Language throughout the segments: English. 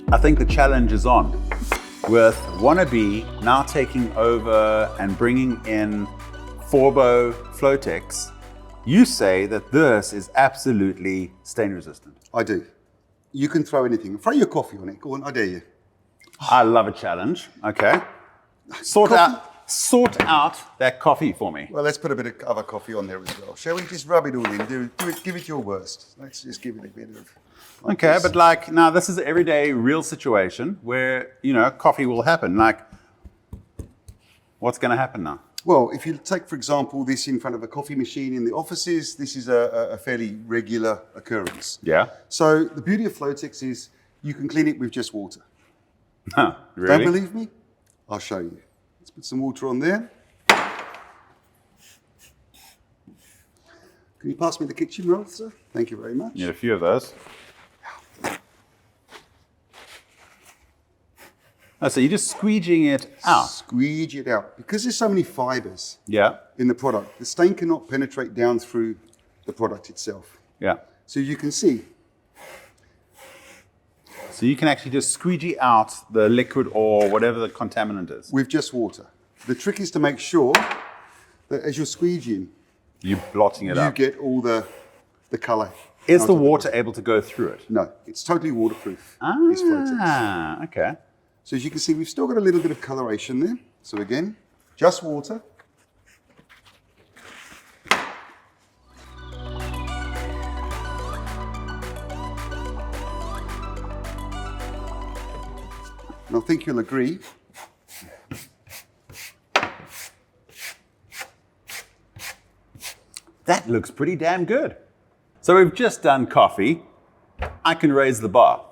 I think the challenge is on. With Wanabe now taking over and bringing in Forbo Flotex, you say that this is absolutely stain resistant. I do. You can throw anything. Throw your coffee on it. Go on, I dare you. I love a challenge. Okay. Sort out that coffee for me. Well, let's put a bit of other coffee on there as well. Shall we just rub it all in? Do it, give it your worst. Let's just give it a bit of... Okay, this. But like, now this is an everyday real situation where, you know, coffee will happen. Like, what's going to happen now? Well, if you take, for example, this in front of a coffee machine in the offices, this is a fairly regular occurrence. Yeah. So the beauty of Flotex is you can clean it with just water. Huh, really? Don't believe me? I'll show you. Let's put some water on there. Can you pass me the kitchen roll, sir? Thank you very much. Need a few of those. Oh, so you're just squeegeeing it out? Squeegee it out. Because there's so many fibers in the product, the stain cannot penetrate down through the product itself. Yeah. So you can see. So you can actually just squeegee out the liquid or whatever the contaminant is. With just water. The trick is to make sure that as you're squeegeeing, you're blotting it up. You get all the colour. Is the water able to go through it? No, it's totally waterproof. This Flotex. Okay. So as you can see, we've still got a little bit of coloration there. So again, just water. And I think you'll agree. That looks pretty damn good. So we've just done coffee. I can raise the bar.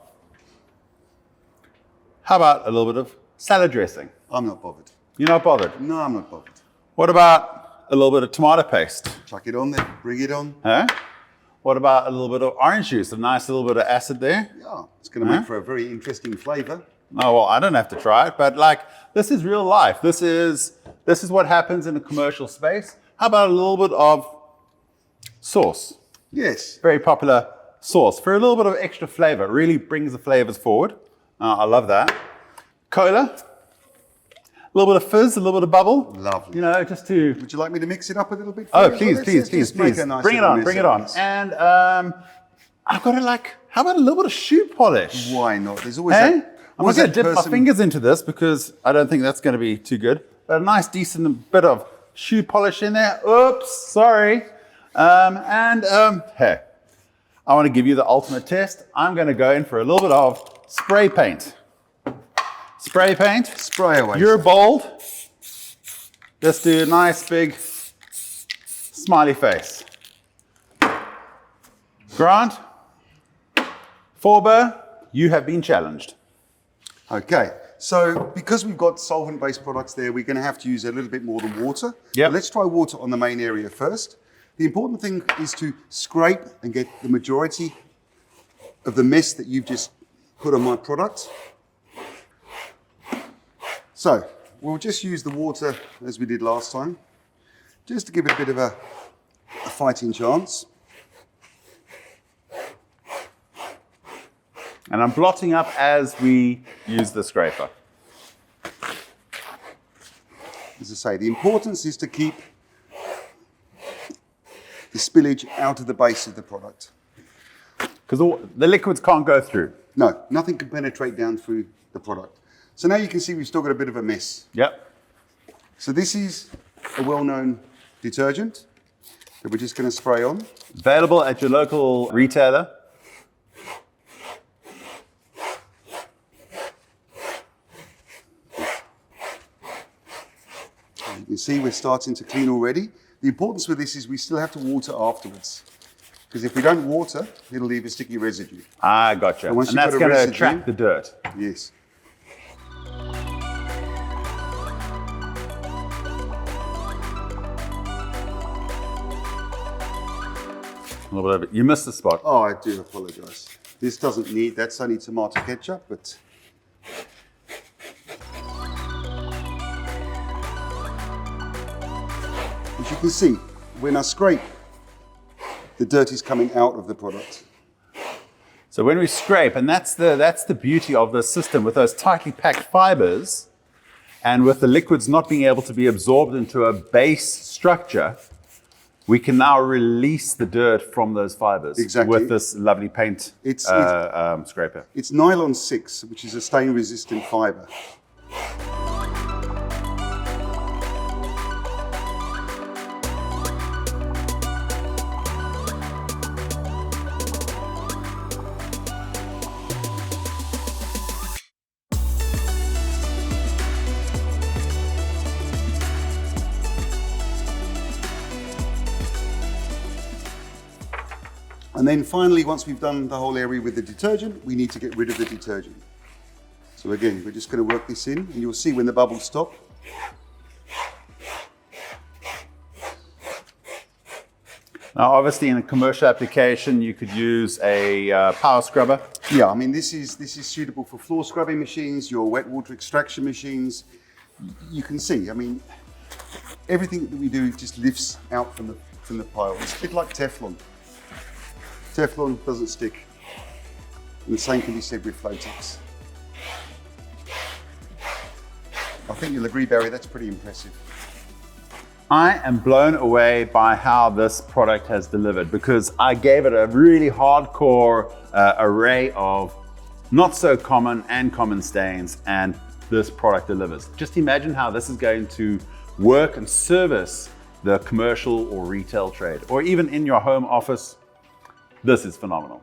How about a little bit of salad dressing? I'm not bothered. You're not bothered? No, I'm not bothered. What about a little bit of tomato paste? Chuck it on there, bring it on. Huh? What about a little bit of orange juice? A nice little bit of acid there? Yeah, it's going to make for a very interesting flavour. Oh, well, I don't have to try it, but like, this is real life. This is what happens in a commercial space. How about a little bit of sauce? Yes. Very popular sauce. For a little bit of extra flavour. Really brings the flavours forward. I love that. Cola. A little bit of fizz, a little bit of bubble. Lovely. You know, just to... Would you like me to mix it up a little bit? Oh, please. Make a nice bring it on. And I've got to like, how about a little bit of shoe polish? Why not? There's always I'm always going to dip my fingers into this because I don't think that's going to be too good. But a nice, decent bit of shoe polish in there. Oops, sorry. Hey, I want to give you the ultimate test. I'm going to go in for a little bit of spray paint. Spray paint. Spray away. You're bold. Let's do a nice big smiley face. Grant, Forbo, you have been challenged. Okay, so because we've got solvent-based products there, we're going to have to use a little bit more than water. Yep. Let's try water on the main area first. The important thing is to scrape and get the majority of the mess that you've just put on my product. So we'll just use the water as we did last time, just to give it a bit of a fighting chance. And I'm blotting up as we use the scraper. As I say, the importance is to keep the spillage out of the base of the product. Because the liquids can't go through. No, nothing can penetrate down through the product. So now you can see we've still got a bit of a mess. Yep. So this is a well-known detergent that we're just going to spray on. Available at your local retailer. You can see we're starting to clean already. The importance with this is we still have to water afterwards. Because if we don't water, it'll leave a sticky residue. Ah, gotcha. And that's going to attract the dirt. Yes. A little bit of it. You missed the spot. Oh, I do apologise. This doesn't need, that's only tomato ketchup, but... As you can see, when I scrape, the dirt is coming out of the product. So when we scrape, and that's the beauty of this system with those tightly packed fibers and with the liquids not being able to be absorbed into a base structure, we can now release the dirt from those fibers with this lovely paint scraper. It's nylon 6, which is a stain-resistant fiber. And then finally, once we've done the whole area with the detergent, we need to get rid of the detergent. So again, we're just going to work this in, and you'll see when the bubbles stop. Now, obviously, in a commercial application, you could use a power scrubber. Yeah, I mean, this is suitable for floor scrubbing machines, your wet water extraction machines. You can see, I mean, everything that we do just lifts out from the pile. It's a bit like Teflon. Teflon doesn't stick. And the same can be said with Flotex. I think you'll agree, Barry, that's pretty impressive. I am blown away by how this product has delivered, because I gave it a really hardcore array of not so common and common stains, and this product delivers. Just imagine how this is going to work and service the commercial or retail trade, or even in your home office. This is phenomenal.